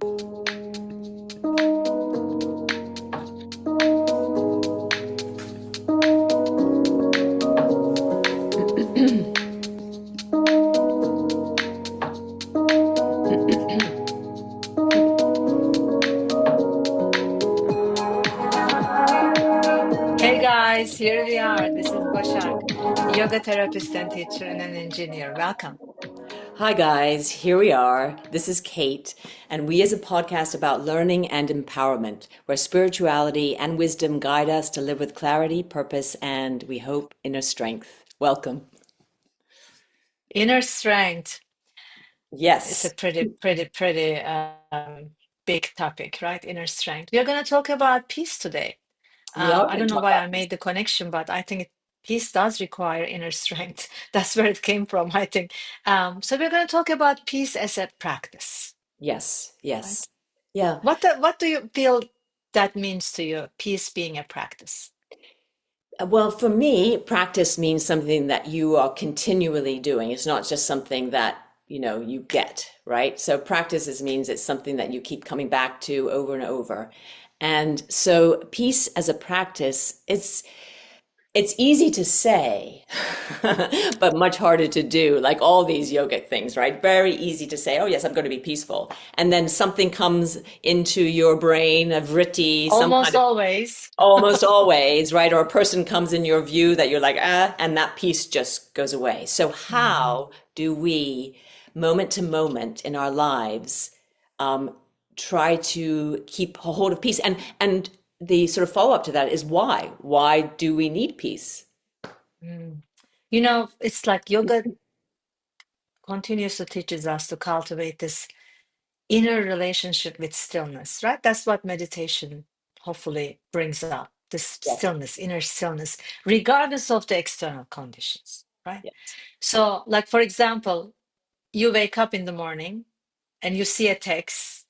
Hey guys, here we are. This is Başak, yoga therapist and teacher and an engineer. Welcome. Hi, guys. Here we are. This is Kate, and we is a podcast about learning and empowerment, where spirituality and wisdom guide us to live with clarity, purpose, and we hope inner strength. Welcome. Inner strength. It's a Yes, pretty big topic, right? Inner strength. We are going to talk about peace today. we are I going don't to know talk why about I this. made the connection, but I think peace does require inner strength. That's where it came from, I think. So we're going to talk about peace as a practice, Yes, right? yes. Yeah. What do you feel that means to you, peace being a practice? Well, for me, practice means something that you are continually doing. It's not just something that, you get, right? So means it's something that you keep coming back to over and over. And so peace as a practice, it's easy to say, but much harder to do, like all these yogic things, right? Very easy to say, oh, yes, I'm going to be peaceful. And then something comes into your brain, a vritti, some kind Almost of always. almost always, right? Or a person comes in your view that you're like, and that peace just goes away. So, Mhm. how do we, moment to moment in our lives, um, try to keep a hold of peace? And the sort of follow up to that is why? Why do we need peace? Mm. It's like yoga continuously teaches us to cultivate this inner relationship with stillness, right? That's what meditation hopefully brings up, this Yes, stillness, inner stillness, regardless of the external conditions, right? yes, So, like, for example, you wake up in the morning and you see a text,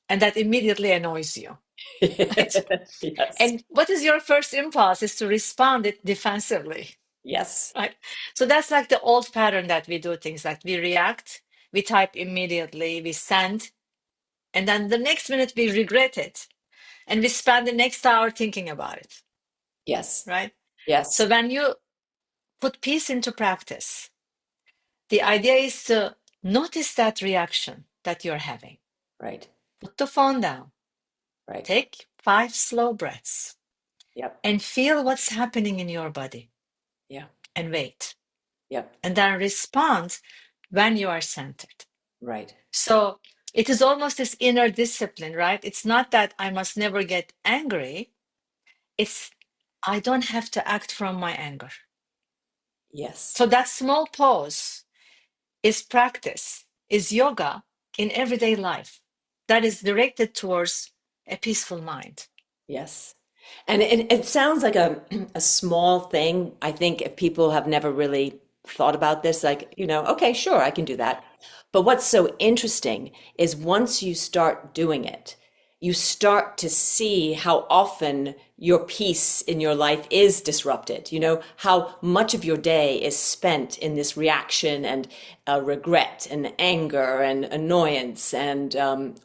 and that immediately annoys you, right? yes, And what is your first impulse is to respond it defensively. yes, Right. So that's like the old pattern that we do things like we react, we type immediately, we send, and then the next minute we regret it. And we spend the next hour thinking about it. yes, Right. So yes, when you put peace into practice, the idea is to notice that reaction that you're having. right, Put the phone down, right, take 5 slow breaths, yep, and feel what's happening in your body yeah, and wait. yep, And then respond when you are centered. right, So it is almost this inner discipline, right? It's not that I must never get angry. It's I don't have to act from my anger. yes. So that small pause is practice, is yoga in everyday life that is directed towards a peaceful mind. Yes. And it sounds like a small thing. I think if people have never really thought about this, like, okay, sure, I can do that. But what's so interesting is once you start doing it, you start to see how often your peace in your life is disrupted. How much of your day is spent in this reaction and regret and anger and annoyance and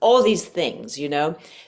all these things.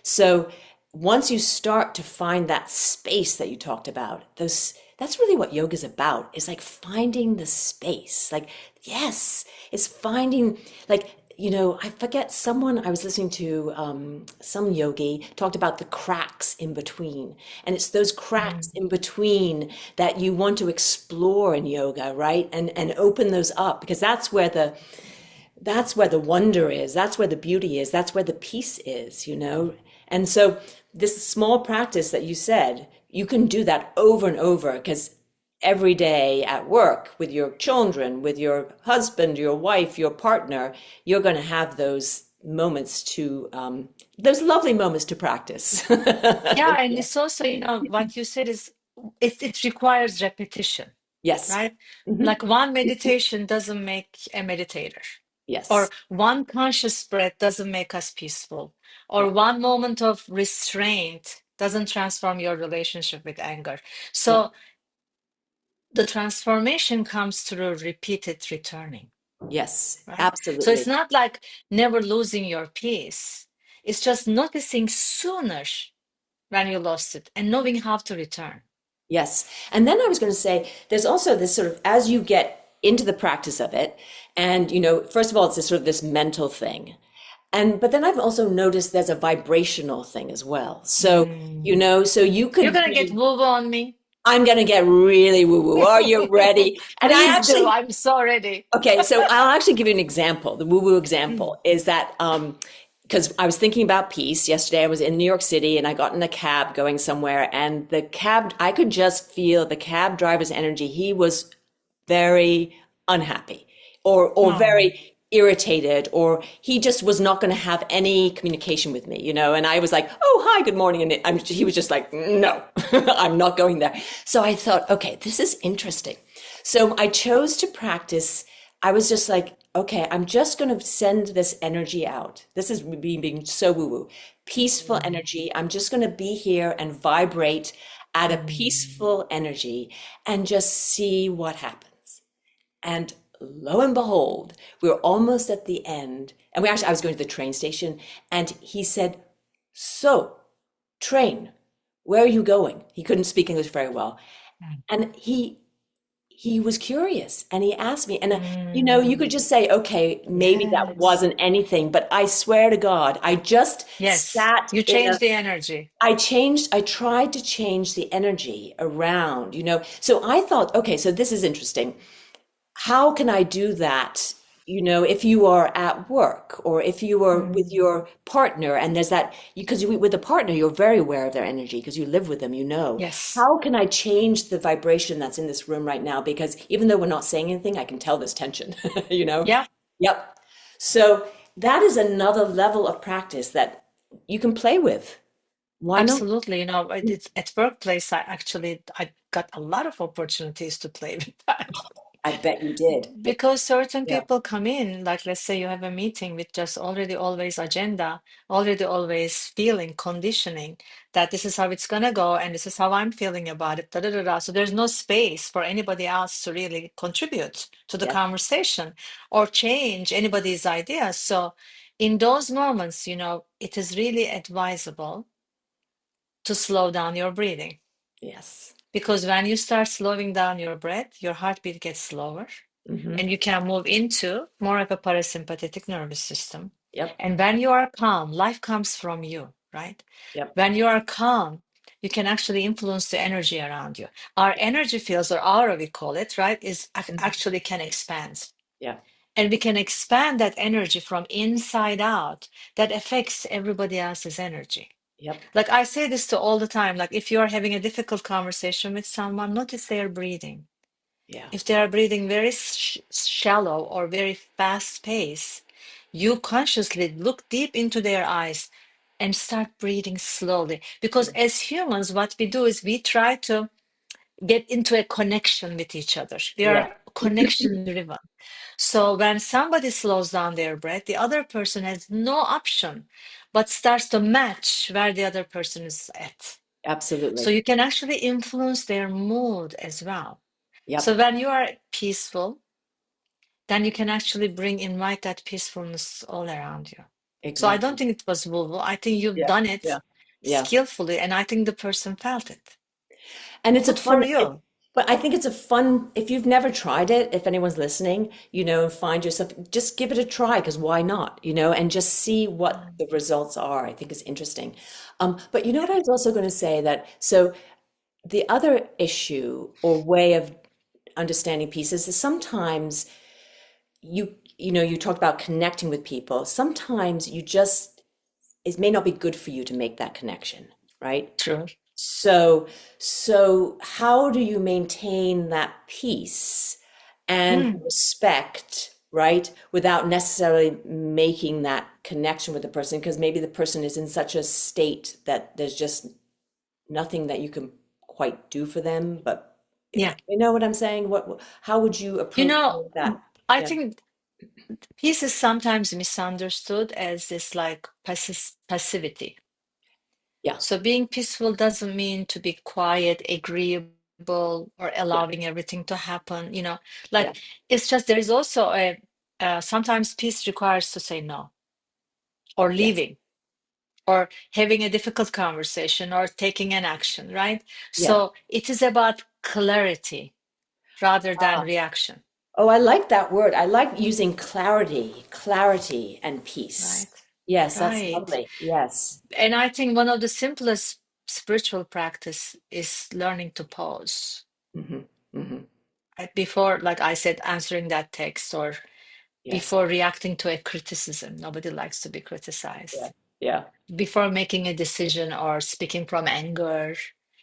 So once you start to find that space that you talked about, that's really what yoga is about. Is like finding the space. Like, yes, it's finding like, I forget someone I was listening to, some yogi talked about the cracks in between. And it's those cracks Mm. in between that you want to explore in yoga, right? And open those up because that's where the wonder is, that's where the beauty is, that's where the peace is. And so this small practice that you said, you can do that over and over because every day at work with your children, with your husband, your wife, your partner, you're going to have those lovely moments to practice. Yeah, and it's also, what you said is it requires repetition, Yes. right? Mhm. Like one meditation doesn't make a meditator. Or Yes. one conscious breath doesn't make us peaceful. Or Yeah. one moment of restraint doesn't transform your relationship with anger. Yeah. So the transformation comes through repeated returning, Yes. right? So it's Absolutely. not like never losing your peace. It's just noticing sooner when you lost it and knowing how to return. Yes. And then I was going to say, there's also this sort of, as you get into the practice of it, and, first of all, it's this sort of this mental thing. But then I've also noticed there's a vibrational thing as well. So, Mm. so you You're could gonna get be, woo-woo on me. I'm going to get really woo woo. Are you ready? And I Please do. actually, I'm so ready. okay, so I'll actually give you an example. The woo-woo Mm. example is that because I was thinking about peace yesterday. I was in New York City and I got in a cab going somewhere, and the cab, I could just feel the cab driver's energy. He was very unhappy or Oh, very irritated, or he just was not going to have any communication with me, and I was like, oh, hi, good morning, and he was just like, no, I'm not going there. So I thought, okay, this is interesting. So I chose to practice. I was just like, okay, I'm just going to send this energy out. This is me being so woo woo, peaceful mm, energy. I'm just going to be here and vibrate at a mm, peaceful energy and just see what happens. And lo and behold, we were almost at the end. And I was going to the train station, and he said, so, train, where are you going? He couldn't speak English very well. And he was curious and he asked me, and you could mm. just say, okay, maybe that Yes. wasn't anything, but I swear to God, I just Yes. sat You in a change the energy. I tried to change the energy around, So I thought, okay, so this is interesting. How can I do that? If you are at work or if you are with Mm. your partner, and there's that, because with a partner, you're very aware of their energy because you live with them, Yes. How can I change the vibration that's in this room right now? Because even though we're not saying anything, I can tell there's tension, you know? Yeah, Yep. So that is another level of practice that you can play with. Why not? absolutely. It's at workplace. I got a lot of opportunities to play with that. I bet you did. Because certain Yeah. people come in, like let's say you have a meeting with just already always agenda, already always feeling, conditioning that this is how it's gonna go and this is how I'm feeling about it. Da, da, da, da. So there's no space for anybody else to really contribute to the Yes. conversation or change anybody's ideas. So in those moments, it is really advisable to slow down your breathing. Yes. Because when you start slowing down your breath, your heartbeat gets slower Hmm. and you can move into more of a parasympathetic nervous system. Yep. And when you are calm, life comes from you, right? Yep. When you are calm, you can actually influence the energy around you. Our energy fields, or aura, we call it, right, is Mhm. actually can expand. Yeah. And we can expand that energy from inside out that affects everybody else's energy. Yep. Like I say this to all the time, like if you are having a difficult conversation with someone, notice their breathing. Yeah. If they are breathing very shallow or very fast pace, you consciously look deep into their eyes and start breathing slowly. Because as humans, what we do is we try to get into a connection with each other. We Yeah. are connection driven. So when somebody slows down their breath, the other person has no option but starts to match where the other person is at. So Absolutely. you can actually influence their mood as well. So Yep. when you are peaceful, then you can actually invite that peacefulness all around you. So I don't Exactly. think it was woo-woo. I think you've Yeah. done Yeah. it Yeah. skillfully, and I think the person felt it. And it's a Good for fun, you. but I think it's a fun, if you've never tried it, if anyone's listening, find yourself, just give it a try, because why not, and just see what Mm. the results are. I think is interesting. But you know what I was also going to say, that, so the other issue or way of understanding pieces is sometimes you talked about connecting with people. Sometimes it may not be good for you to make that connection, right? True. So, so how do you maintain that peace and Mm. respect, right, without necessarily making that connection with the person? Because maybe the person is in such a state that there's just nothing that you can quite do for them. But Yeah. you know what I'm saying? How would you You approach know, that? I Yeah, think peace is sometimes misunderstood as this like passivity. yeah, So being peaceful doesn't mean to be quiet, agreeable, or yeah, allowing everything to happen. yeah, Like it's just there is also sometimes peace requires to say no or yes, leaving. or having a difficult conversation or taking an action, right? Yeah. So it is about clarity rather than Ah. reaction, Oh, I like that word. I like using clarity, clarity and peace. right? Yes, that's Right. lovely. Yes. And I think one of the simplest spiritual practice is learning to pause. Hmm. Hmm. Right? Before, like I said, answering that text or Yes. before reacting to a criticism. Nobody likes to be Yeah. criticized. Yeah. Before making a decision or speaking from anger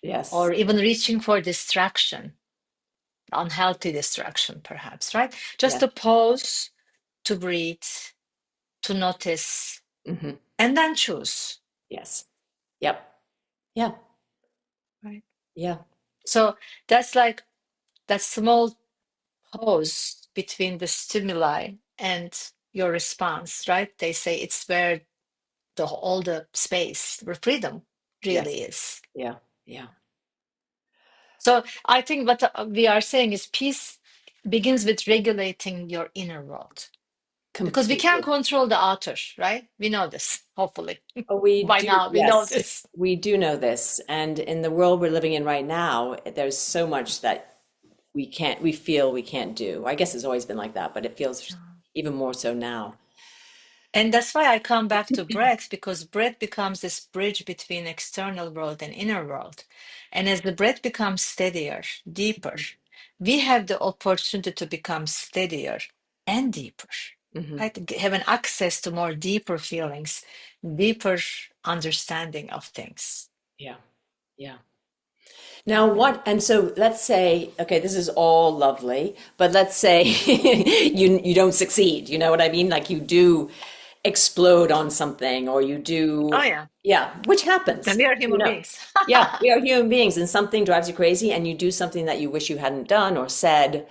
Yes. or even reaching for distraction, unhealthy distraction, perhaps, right? Just Yes. to pause, to breathe, to notice, Hmm. and then choose, Yes. Yep. Yeah. right? Yeah. So that's like that small pause between the stimuli and your response, right? They say it's where all the space, where freedom Yes. really is. Yeah. Yeah. So I think what we are saying is peace begins with regulating your inner world because we can't Completely. control the outer, right? We know this, hopefully. Oh, we By do. now, we know Yes. this. We do know this. And in the world we're living in right now, there's so much that we feel we can't do. I guess it's always been like that, but it feels even more so now. And that's why I come back to breath, because breath becomes this bridge between external world and inner world. And as the breath becomes steadier, deeper, we have the opportunity to become steadier and deeper, Hmm. right? Have an access to more deeper feelings, deeper understanding of things. Yeah. Yeah. Now, and so let's say, okay, this is all lovely, but let's say you don't succeed. You know what I mean? Like you do explode on something or you Oh, do, yeah. yeah, which And happens, we are you human know. beings. Yeah, we are human beings and something drives you crazy and you do something that you wish you hadn't done or said.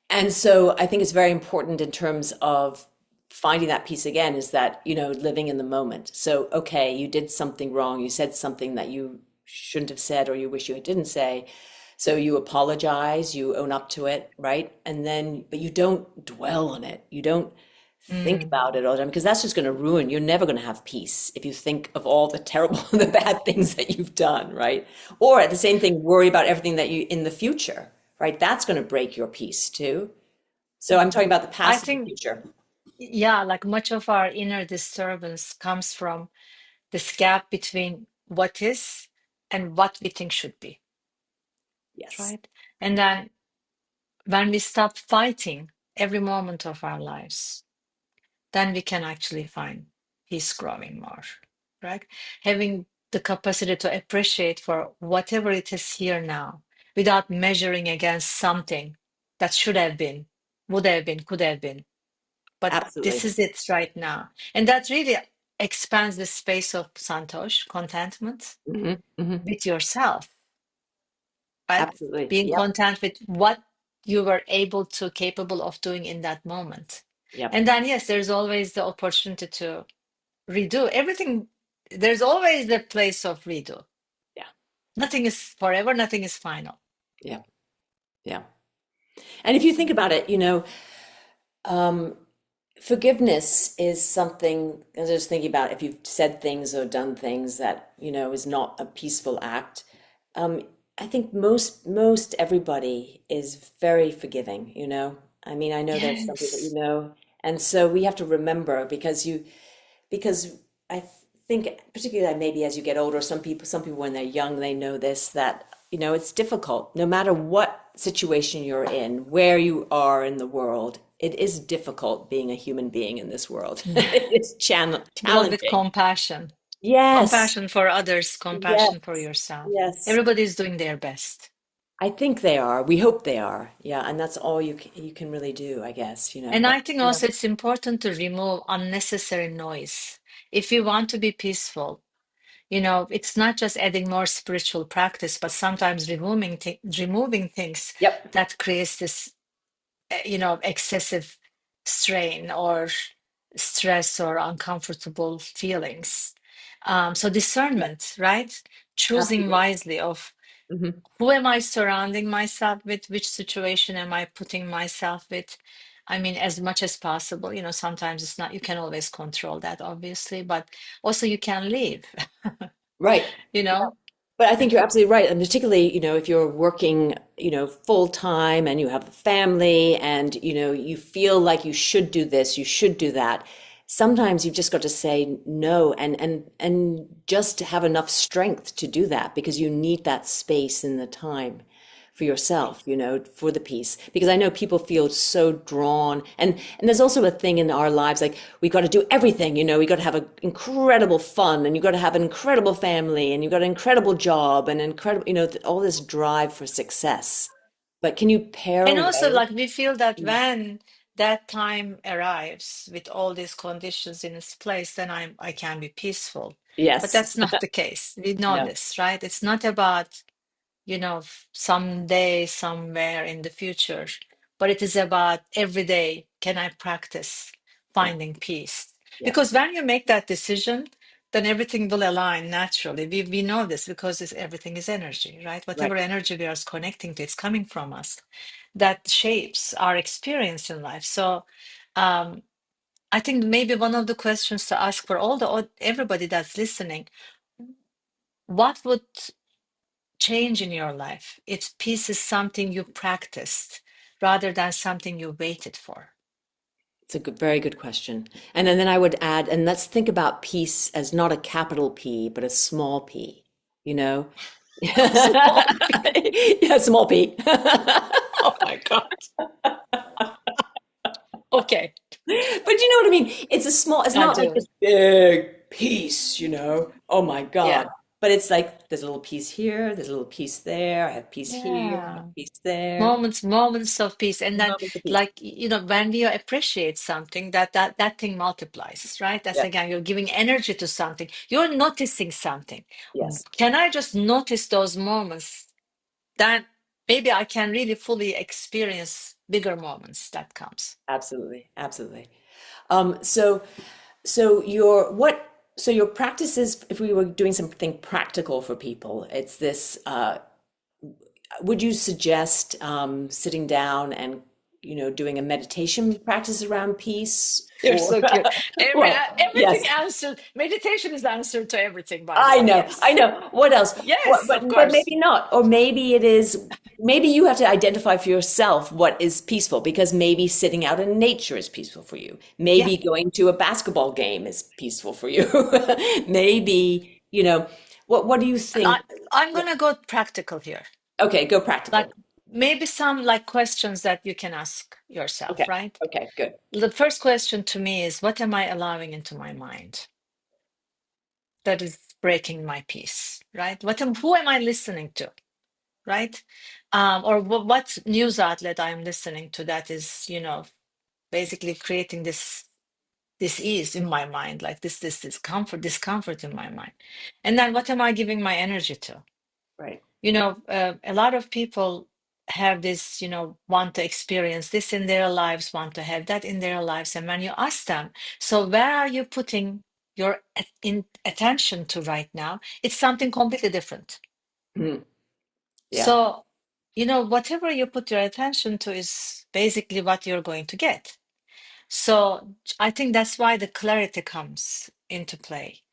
And so I think it's very important in terms of finding that peace again is that, living in the moment. So, okay, you did something wrong. You said something that you shouldn't have said or you wish you didn't say. So you apologize, you own up to it, right? And then, but you don't dwell on it. You don't think Mm, about it all the time because that's just going to ruin. You're never going to have peace if you think of all the terrible, the bad things that you've done, right? Or at the same thing, worry about everything that you in the future, right? That's going to break your peace too. So I'm mm. talking about the I past and the think, future. yeah, like much of our inner disturbance comes from this gap between what is and what we think should be, Yes. right? And then when we stop fighting every moment of our lives, then we can actually find peace growing more, right? Having the capacity to appreciate for whatever it is here now without measuring against something that should have been, would have been, could have been. But this Absolutely. is it right now. And that really expands the space of santosh, contentment Hmm. Hmm. with yourself, right? Absolutely. Being Yep. content with what you were able to, capable of doing in that moment. Yep. And then, yes, there's always the opportunity to redo everything. There's always the place of redo. Yeah. Nothing is forever, nothing is final. Yeah. Yeah. And if you think about it, um, forgiveness is something, I was just thinking about if you've said things or done things that, is not a peaceful act. Um, I think most everybody is very forgiving, I mean, I know there's some people, Yes. and so we have to remember because I think particularly maybe as you get older, some people when they're young, they know this, that, it's difficult no matter what situation you're in, where you are in the world. It is difficult being a human being in this world. It's Build with challenging. compassion. Yes, Compassion for others, compassion for yes, yourself. yes. Everybody's doing their best. I think they are. We hope they are. Yeah, and that's all you can really do, I guess, And But I think yeah. also it's important to remove unnecessary noise. If you want to be peaceful, it's not just adding more spiritual practice, but sometimes removing things Yep. that creates this, excessive strain or stress or uncomfortable feelings. So Yep. discernment, right? Choosing Absolutely. wisely of Hmm. who am I surrounding myself with, which situation am I putting myself with, I mean, as much as possible. Sometimes it's not, you can always control that, obviously, but also you can leave, Right. you know? But I think you're absolutely right. And particularly, if you're working, full time and you have a family and, you feel like you should do this, you should do that. Sometimes you've just got to say no and just have enough strength to do that because you need that space and the time for yourself, for the peace. Because I know people feel so drawn. And there's also a thing in our lives, like we got to do everything, we got to have an incredible fun and you got to have an incredible family and you got an incredible job and incredible, all this drive for success. But can you pare And also, away? like, we feel that when that time arrives with all these conditions in its place, then I can be peaceful. But Yes. that's not the case. We know No. this, right? It's not about, someday, somewhere in the future, but it is about every day, can I practice Yeah. finding peace? Yeah. Because when you make that decision, then everything will align naturally. We know this because everything is energy, right? Right. Whatever energy we are connecting to, it's coming from us. That shapes our experience in life. So um, I think maybe one of the questions to ask for everybody that's listening, what would change in your life if peace is something you practiced rather than something you waited for? It's a good, very good question. And then I would add, and let's think about peace as not a capital P, but a small p, you know? Small P. Yeah, small p. Oh my God. Okay, But you know what I mean? It's I not like do. this big piece, Oh my God. Yeah. But it's like there's a little piece here, there's a little piece there, I have peace here, I have Yeah. peace there. Moments of peace. And then, Moments of peace. like, when we appreciate something, that thing multiplies, right? That's Yeah. again, you're giving energy to something. You're noticing something. Yes, Can I just notice those moments? Then maybe I can really fully experience bigger moments that comes. absolutely. Absolutely. So your practices, if we were doing something practical for people, it's this, would you suggest sitting down and, doing a meditation practice around peace You're or so cute. Everything yes, answered. Meditation is the answer to everything, by the I way. know, I Yes. know. What else? Yes, But of but course. maybe not, or maybe it is. Maybe you have to identify for yourself what is peaceful, because maybe sitting out in nature is peaceful for you. Yeah. Maybe going to a basketball game is peaceful for you. Maybe, what do you think? I, I'm gonna go practical here. Okay, go Like practical. maybe some like questions that you can ask yourself, Okay, right? okay, good. The first question to me is, what am I allowing into my mind that is breaking my peace, right? Who am I listening to, right? Or what news outlet I'm listening to that is, basically creating this ease in my mind, like this discomfort in my mind. And then what am I giving my energy to? Right. A lot of people have this, want to experience this in their lives, want to have that in their lives. And when you ask them, so where are you putting your attention to right now? It's something completely different. Mhm. Yeah, So, whatever you put your attention to is basically what you're going to get. So I think that's why the clarity comes into play.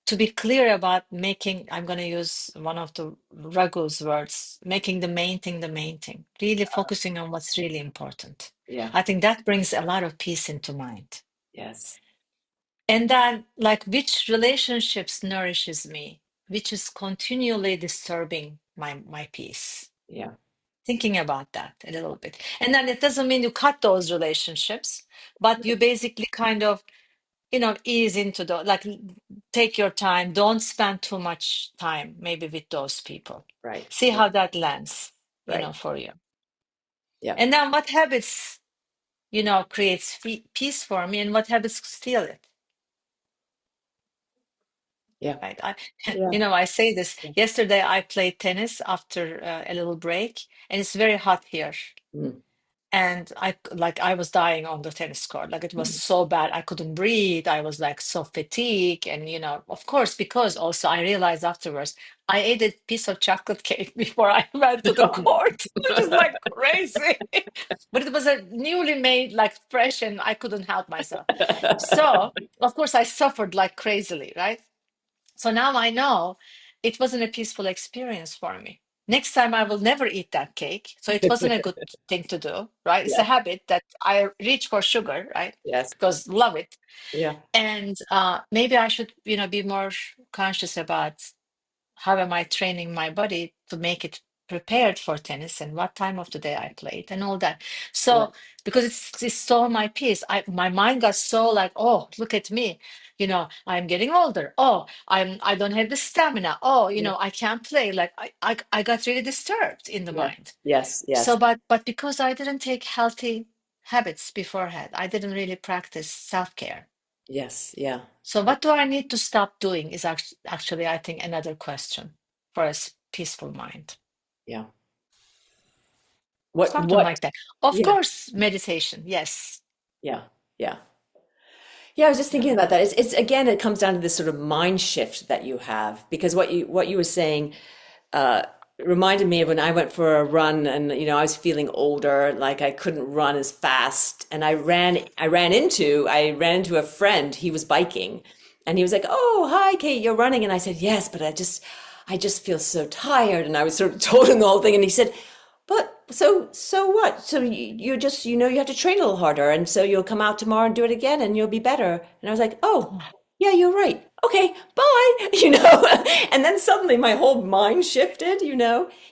To be clear about making, I'm going to use one of the Raghu's words, making the main thing, really focusing on what's really important. yeah, I think that brings a lot of peace into mind. yes, And then, like, which relationships nourishes me, which is continually disturbing my peace. yeah, Thinking about that a little bit. And then it doesn't mean you cut those relationships, but you basically kind of ease into the, like, take your time, don't spend too much time maybe with those people, right, see right, how that lands, right. for you. Yeah, And then what habits creates peace for me, and what habits steal it, yeah, right? yeah. I say this, Yeah. yesterday I played tennis after a little break, and it's very hot here. Mm. And I was dying on the tennis court. Like it was so bad. I couldn't breathe. I was like so fatigued. And of course, because also I realized afterwards I ate a piece of chocolate cake before I went to the court, which is like crazy. But it was a newly made, like fresh, and I couldn't help myself. So of course I suffered like crazily, right? So now I know it wasn't a peaceful experience for me. Next time I will never eat that cake. So it wasn't a good thing to do, right? It's a Yeah. habit that I reach for sugar, right? Yes. Because love it. Yeah. And maybe I should, be more conscious about how am I training my body to make it prepared for tennis and what time of the day I played and all that. Yeah. So because it's so my peace, my mind got so like, oh, look at me, I'm getting older. Oh, I don't have the stamina. Oh, Yeah. I can't play. Like I got really disturbed in the Yes. mind. Yes. So, Yes. but because I didn't take healthy habits beforehand, I didn't really practice self-care. Yes. Yeah. So, what do I need to stop doing is actually, I think, another question for a peaceful mind. Yeah. What, Something what, like that. Of yeah, course, meditation. Yes. yeah, yeah. Yeah, I was just Yeah. thinking about that. It's again, it comes down to this sort of mind shift that you have because what you were saying uh, reminded me of when I went for a run and I was feeling older, like I couldn't run as fast, and I ran into a friend. He was biking, and he was like, "Oh, hi, Kate, you're running," and I said, "Yes, but I just feel so tired," and I was sort of told him the whole thing, and he said, "But so what? So you just you have to train a little harder, and so you'll come out tomorrow and do it again, and you'll be better." And I was like, "Oh, Oh, yeah, you're right. Okay, bye." And then suddenly my whole mind shifted.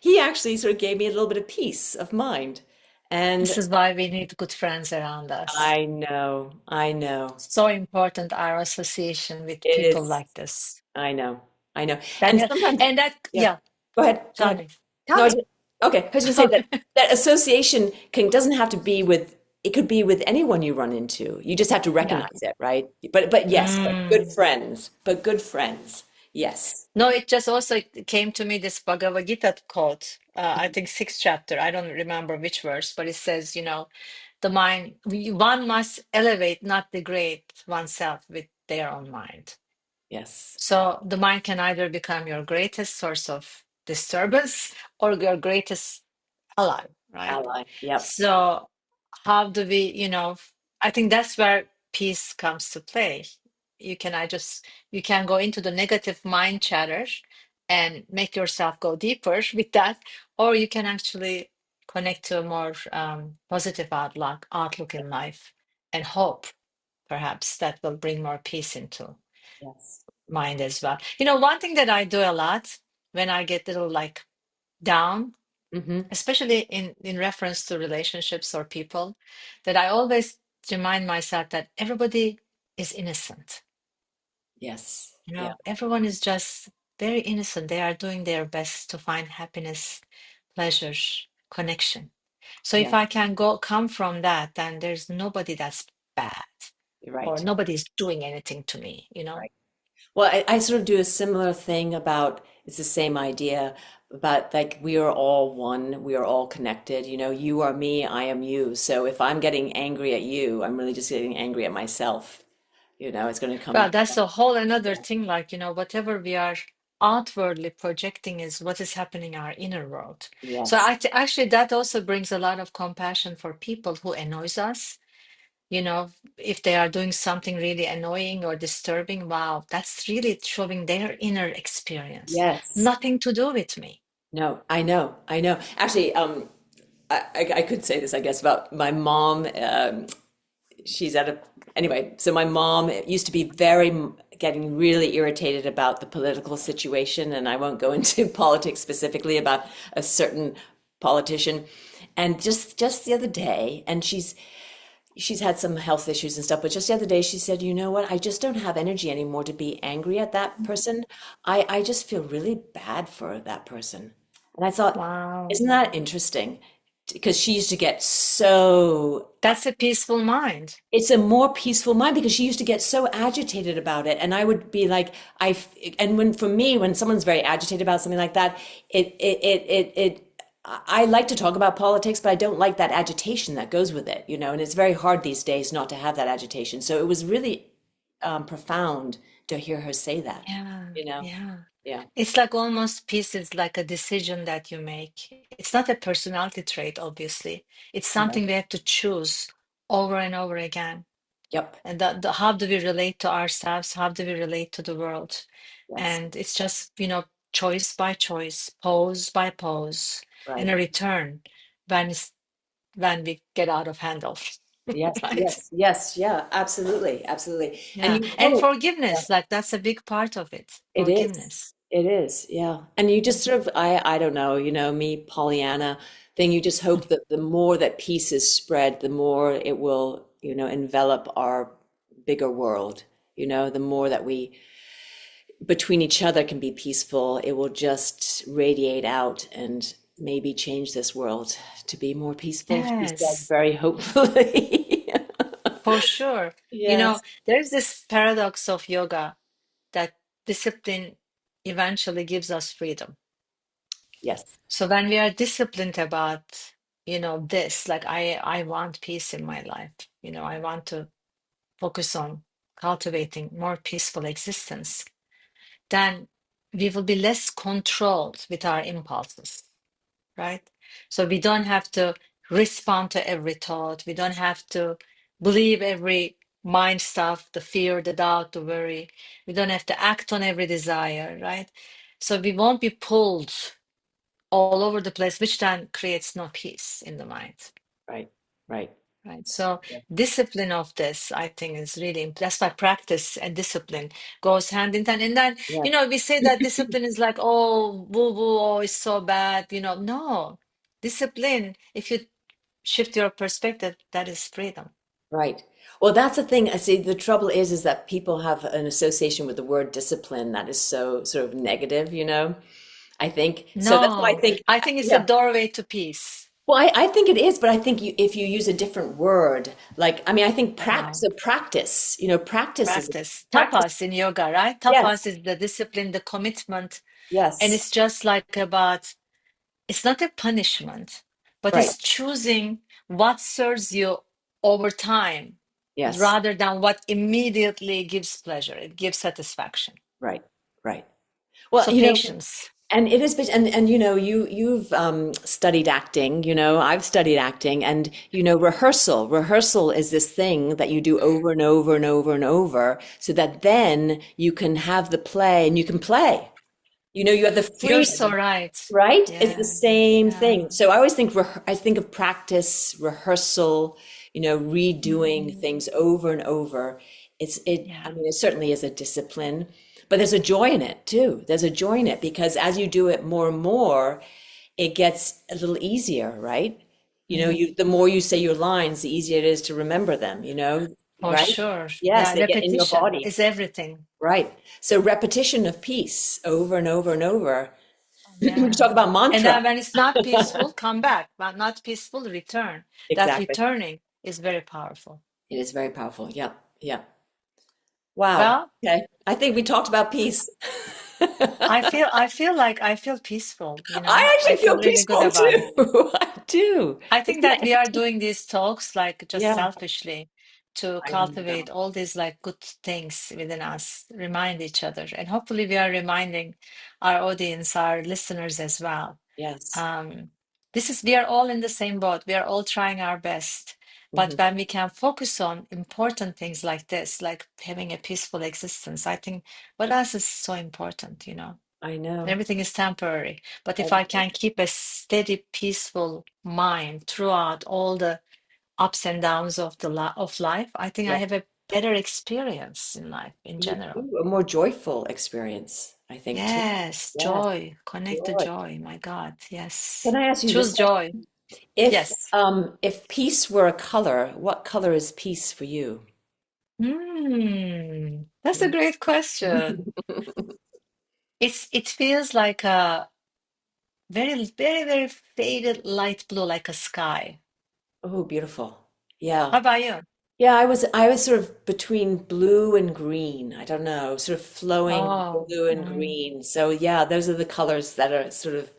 He actually sort of gave me a little bit of peace of mind. this And is why we need good friends around us. I know, I know. So important, our association with It people is, like this. I know, I know. That And hel- sometimes, and that, yeah, yeah, go ahead, go tell ahead. me. Tell No, me. okay, I was gonna say that association doesn't have to be with, it could be with anyone you run into. You just have to Yeah. recognize it, right? But yes, Mm. but good friends. Yes. No, it just also came to me this Bhagavad Gita quote. I think sixth chapter. I don't remember which verse, but it says, the mind, one must elevate, not degrade oneself with their own mind. Yes. So the mind can either become your greatest source of disturbance or your greatest ally, right? Ally. Yep. So how do we, I think that's where peace comes to play. You can go into the negative mind chatter and make yourself go deeper with that, or you can actually connect to a more positive outlook in life and hope, perhaps that will bring more peace into Yes. mind as well. One thing that I do a lot when I get a little like down, Mm-hmm. especially in reference to relationships or people, that I always remind myself that everybody is innocent. Yes. Yeah. Everyone is just very innocent. They are doing their best to find happiness, pleasure, connection. So if Yeah. I can come from that, then there's nobody that's bad You're or right. nobody's doing anything to me. Right. Well, I sort of do a similar thing about, it's the same idea about like we are all one, we are all connected. You are me, I am you. So if I'm getting angry at you, I'm really just getting angry at myself. It's going to Well, come. that's a whole another thing. Like, whatever we are outwardly projecting is what is happening in our inner world. So Yes. actually, that also brings a lot of compassion for people who annoys us. If they are doing something really annoying or disturbing, wow, that's really showing their inner experience. Yes. Nothing to do with me. No, I know. I know. Actually, I could say this, I guess, about my mom. She's at a anyway, so my mom used to be getting really irritated about the political situation, and I won't go into politics specifically about a certain politician. And just the other day, and she's had some health issues and stuff, but just the other day she said, "You know what? I just don't have energy anymore to be angry at that person. I just feel really bad for that person." And I thought, Wow. isn't that interesting? Because she used to get so, That's a peaceful mind. it's a more peaceful mind because she used to get so agitated about it, and I would be like, and when for me, when someone's very agitated about something like that, it I like to talk about politics, but I don't like that agitation that goes with it, you know, and it's very hard these days not to have that agitation. So it was really profound to hear her say that, Yeah, you know? yeah. Yeah. It's like almost peace is like a decision that you make. It's not a personality trait, obviously. It's No. something we have to choose over and over again. Yep. And how do we relate to ourselves? How do we relate to the world? Yes. And it's just, choice by choice, pose by pose, and Right. a return when when we get out of handle, Yes. right? Yes. Yes. Yeah. Absolutely. Absolutely. And Yeah. you And hope. forgiveness, like that's a big part of it. It is. Forgiveness. It is, yeah. And you just sort of, I don't know, you know, me, Pollyanna thing, you just hope that the more that peace is spread, the more it will, you know, envelop our bigger world. You know, the more that we between each other can be peaceful, it will just radiate out and maybe change this world to be more peaceful, she said Yes, very hopefully. for sure. Yes, There's this paradox of yoga that discipline eventually gives us freedom. yes, So when we are disciplined about, this, like I want peace in my life, I want to focus on cultivating more peaceful existence, then we will be less controlled with our impulses, right? So we don't have to respond to every thought. We don't have to believe every mind stuff, the fear, the doubt, the worry. We don't have to act on every desire, right? So we won't be pulled all over the place, which then creates no peace in the mind. right, right. Right. So Yeah. discipline of this, I think, is really that's why practice and discipline goes hand in hand. And then, Yes, we say that discipline is like, oh, woo woo, oh, it's so bad. No. Discipline, if you shift your perspective, that is freedom. right. Well, that's the thing. I see the trouble is that people have an association with the word discipline that is so sort of negative, you know, I think. So that's why I No, think, I think it's a yeah. doorway to peace. Well, I think it is, but I think if you use a different word, like, I mean, I think Uh, practice, you know, practice is Practice. practice. Tapas in yoga, right? Yes, Tapas is the discipline, the commitment. And yes, it's just like about it's not a punishment, but right, it's choosing what serves you over time yes, rather than what immediately gives pleasure. It gives satisfaction. right, right. Well, So you know, patience. and it is, and you know, you've studied acting. You know, I've studied acting, and you know, rehearsal. Rehearsal is this thing that you do over and over and over and over, so that then you can have the play and you can play. You know, you have the You're so freedom. right. Right? It's the Yeah, same yeah. thing. So I always think I think of practice, rehearsal, you know, redoing Mhm. things over and over. I Yeah. mean, it certainly is a discipline, but there's a joy in it too. There's a joy in it because as you do it more and more, it gets a little easier, right? You know, Mhm. the more you say your lines, the easier it is to remember them, you know, For right? sure. Yes, Yeah, they get in your repetition body. is everything. Right. So repetition of piece over and over and over. We Yeah. talk about And mantra. then when it's not peaceful, come back. But not peaceful, return. That Exactly. returning is very powerful. It is very powerful. Yep. Yep. Wow. Well, Okay. I think we talked about peace. I feel peaceful, I I actually feel feel really good peaceful about it. too. I do. I It's think my that we are doing these talks like just yeah. selfishly to I know. cultivate all these like good things within us, remind each other, and hopefully we are reminding our audience, our listeners as well. Yes. Um, we are all in the same boat. We are all trying our best. But Hmm. when we can focus on important things like this, like having a peaceful existence, I think what else is so important? I know. Everything is temporary. But if I Everything. can keep a steady, peaceful mind throughout all the ups and downs of of life, I think I Yeah. have a better experience in life in You general. do. A more joyful experience, I think, too. Yes, Yes. joy. Connect to Joy. joy. My God. Can Yes. I ask you this Choose question? joy. If Yes. if peace were a color, what color is peace for you? That's a great question. It feels like a very, very, very faded light blue, like a sky. Oh, beautiful. Yeah. How about you? Yeah, I was sort of between blue and green. I don't know, sort of flowing Oh, blue and green. So yeah, those are the colors that are sort of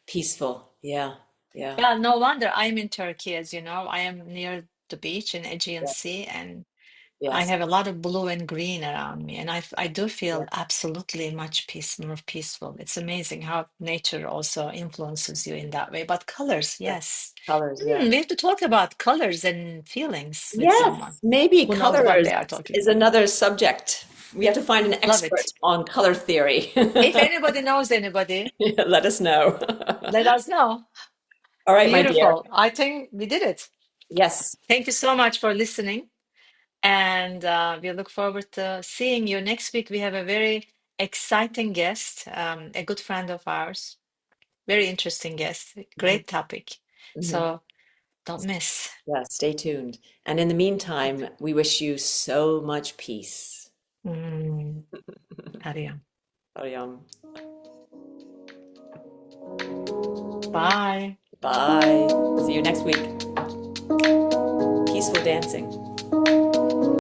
peaceful. Yeah. Yeah. Yeah, no wonder I'm in Turkey, as you know. I am near the beach in Aegean Yeah. Sea, and I Yes. have a lot of blue and green around me, and I do Yeah. feel absolutely much more peaceful. It's amazing how nature also influences you in that way. But colors, Yeah. yes. Colors. Yeah. We have to talk about colors and feelings with someone Yes. Maybe who knows what colors they are talking is about. another subject. We have to find an Love expert it. on color theory. If anybody knows anybody, Let us know. let us know. All right, my dear. Beautiful. I think we did it. Yes. Thank you so much for listening. And we look forward to seeing you next week. We have a very exciting guest, a good friend of ours, very interesting guest, Mhm. great topic. Mhm. So don't miss. Yeah, stay tuned. And in the meantime, we wish you so much peace. Mm, Hariam. Ariam. Bye. Bye. See you next week. Peaceful dancing.